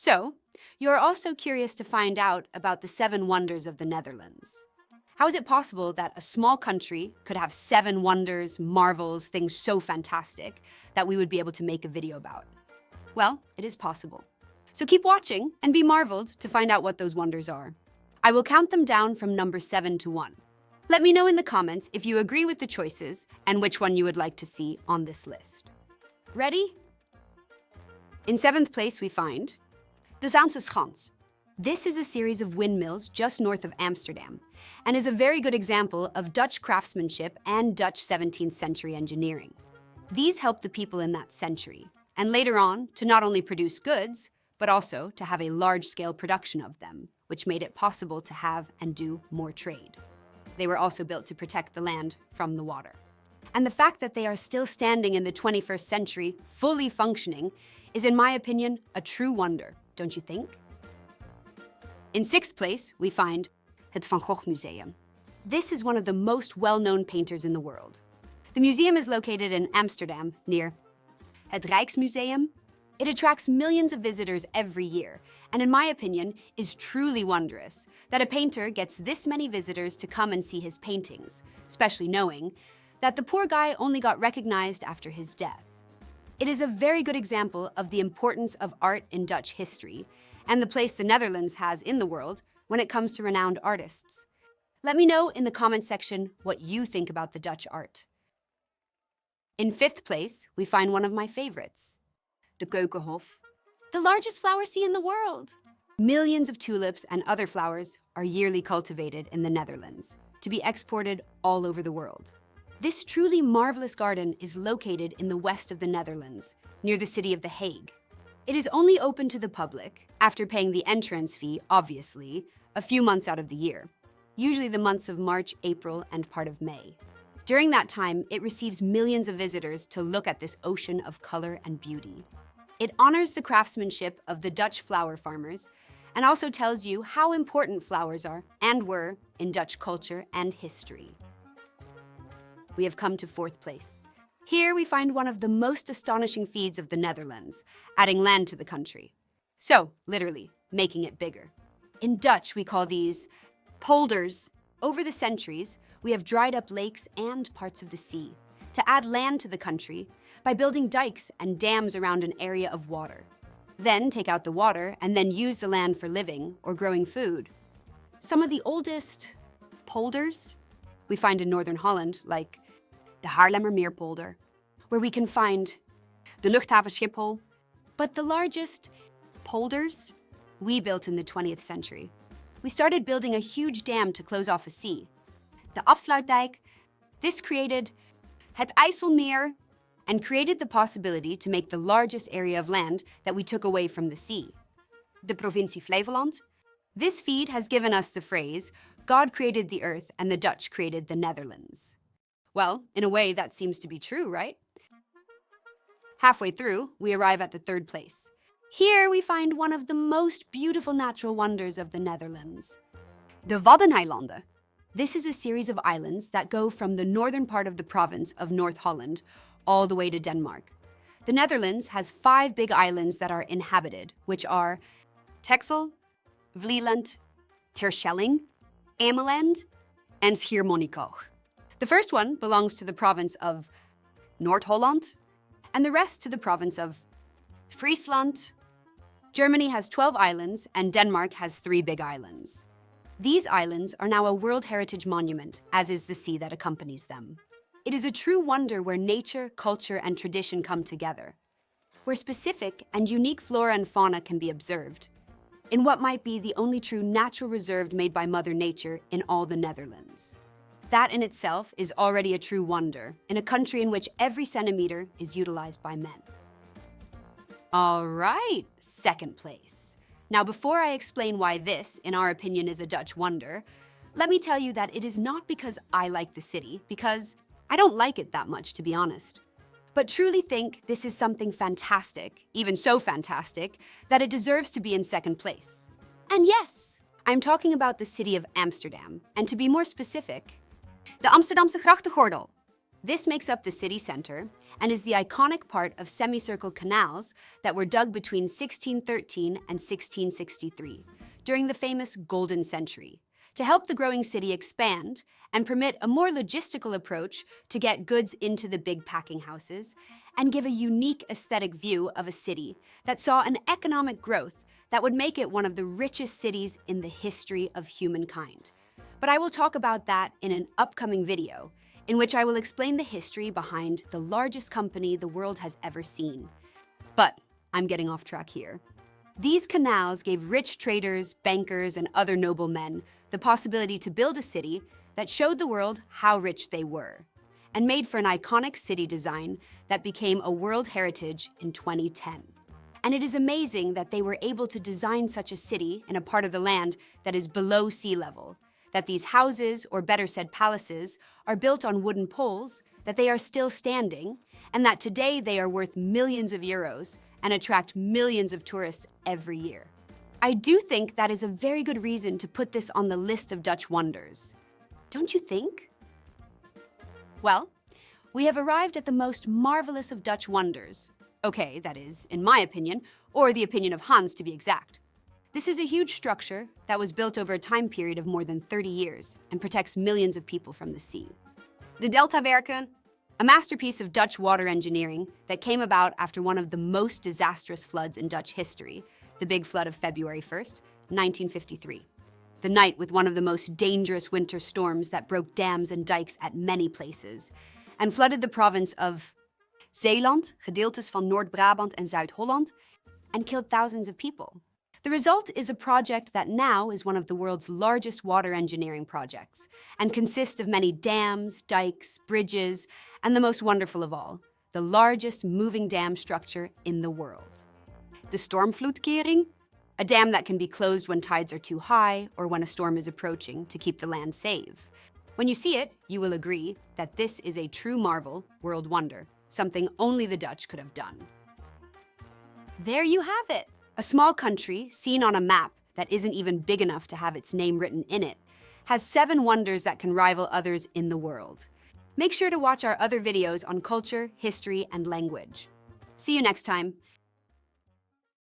So, you're also curious to find out about the 7 wonders of the Netherlands. How is it possible that a small country could have 7 wonders, marvels, things so fantastic that we would be able to make a video about? Well, it is possible. So keep watching and be marveled to find out what those wonders are. I will count them down from number 7 to 1. Let me know in the comments if you agree with the choices and which one you would like to see on this list. Ready? In 7th place, we find the Zaanse Schans. This is a series of windmills just north of Amsterdam and is a very good example of Dutch craftsmanship and Dutch 17th century engineering. These helped the people in that century, and later on to not only produce goods, but also to have a large-scale production of them, which made it possible to have and do more trade. They were also built to protect the land from the water. And the fact that they are still standing in the 21st century, fully functioning, is in my opinion, a true wonder, don't you think? In 6th place, we find het Van Gogh Museum. This is one of the most well-known painters in the world. The museum is located in Amsterdam, near het Rijksmuseum. It attracts millions of visitors every year, and in my opinion, is truly wondrous that a painter gets this many visitors to come and see his paintings, especially knowing that the poor guy only got recognized after his death. It is a very good example of the importance of art in Dutch history, and the place the Netherlands has in the world when it comes to renowned artists. Let me know in the comment section what you think about the Dutch art. In 5th place, we find one of my favorites, the Keukenhof, the largest flower sea in the world. Millions of tulips and other flowers are yearly cultivated in the Netherlands to be exported all over the world. This truly marvelous garden is located in the west of the Netherlands, near the city of The Hague. It is only open to the public, after paying the entrance fee, obviously, a few months out of the year, usually the months of March, April, and part of May. During that time, it receives millions of visitors to look at this ocean of color and beauty. It honors the craftsmanship of the Dutch flower farmers and also tells you how important flowers are and were in Dutch culture and history. We have come to 4th place. Here we find one of the most astonishing feats of the Netherlands, adding land to the country. So, literally, making it bigger. In Dutch, we call these polders. Over the centuries, we have dried up lakes and parts of the sea to add land to the country by building dikes and dams around an area of water. Then take out the water and then use the land for living or growing food. Some of the oldest polders we find in northern Holland, like the Haarlemmermeerpolder, where we can find the Luchthaven Schiphol. But the largest polders we built in the 20th century. We started building a huge dam to close off a sea. The Afsluitdijk, this created het IJsselmeer and created the possibility to make the largest area of land that we took away from the sea. De provincie Flevoland. This feed has given us the phrase, God created the earth and the Dutch created the Netherlands. Well, in a way, that seems to be true, right? Halfway through, we arrive at the 3rd place. Here we find one of the most beautiful natural wonders of the Netherlands, the Waddeneilanden. This is a series of islands that go from the northern part of the province of North Holland all the way to Denmark. The Netherlands has 5 big islands that are inhabited, which are Texel, Vlieland, Terschelling, Ameland, and Schiermonnikoog. The first one belongs to the province of Noord-Holland, and the rest to the province of Friesland. Germany has 12 islands, and Denmark has 3 big islands. These islands are now a World Heritage Monument, as is the sea that accompanies them. It is a true wonder where nature, culture, and tradition come together, where specific and unique flora and fauna can be observed, in what might be the only true natural reserve made by Mother Nature in all the Netherlands. That in itself is already a true wonder in a country in which every centimeter is utilized by men. All right, 2nd place. Now, before I explain why this, in our opinion, is a Dutch wonder, let me tell you that it is not because I like the city, because I don't like it that much, to be honest, but truly think this is something fantastic, even so fantastic, that it deserves to be in 2nd place. And yes, I'm talking about the city of Amsterdam, and to be more specific, the Amsterdamse grachtengordel. This makes up the city center and is the iconic part of semicircle canals that were dug between 1613 and 1663 during the famous Golden Century to help the growing city expand and permit a more logistical approach to get goods into the big packing houses and give a unique aesthetic view of a city that saw an economic growth that would make it one of the richest cities in the history of humankind. But I will talk about that in an upcoming video, in which I will explain the history behind the largest company the world has ever seen. But I'm getting off track here. These canals gave rich traders, bankers, and other noblemen the possibility to build a city that showed the world how rich they were, and made for an iconic city design that became a World Heritage in 2010. And it is amazing that they were able to design such a city in a part of the land that is below sea level, that these houses, or better said palaces, are built on wooden poles, that they are still standing, and that today they are worth millions of euros and attract millions of tourists every year. I do think that is a very good reason to put this on the list of Dutch wonders. Don't you think? Well, we have arrived at the most marvelous of Dutch wonders. Okay, that is, in my opinion, or the opinion of Hans to be exact. This is a huge structure that was built over a time period of more than 30 years and protects millions of people from the sea. The Deltawerken, a masterpiece of Dutch water engineering that came about after one of the most disastrous floods in Dutch history, the Big Flood of February 1st, 1953. The night with one of the most dangerous winter storms that broke dams and dikes at many places and flooded the province of Zeeland, gedeeltes van Noord-Brabant en Zuid-Holland, and killed thousands of people. The result is a project that now is one of the world's largest water engineering projects and consists of many dams, dikes, bridges, and the most wonderful of all, the largest moving dam structure in the world. The stormvloedkering, a dam that can be closed when tides are too high or when a storm is approaching to keep the land safe. When you see it, you will agree that this is a true marvel, world wonder, something only the Dutch could have done. There you have it. A small country, seen on a map that isn't even big enough to have its name written in it, has 7 wonders that can rival others in the world. Make sure to watch our other videos on culture, history, and language. See you next time.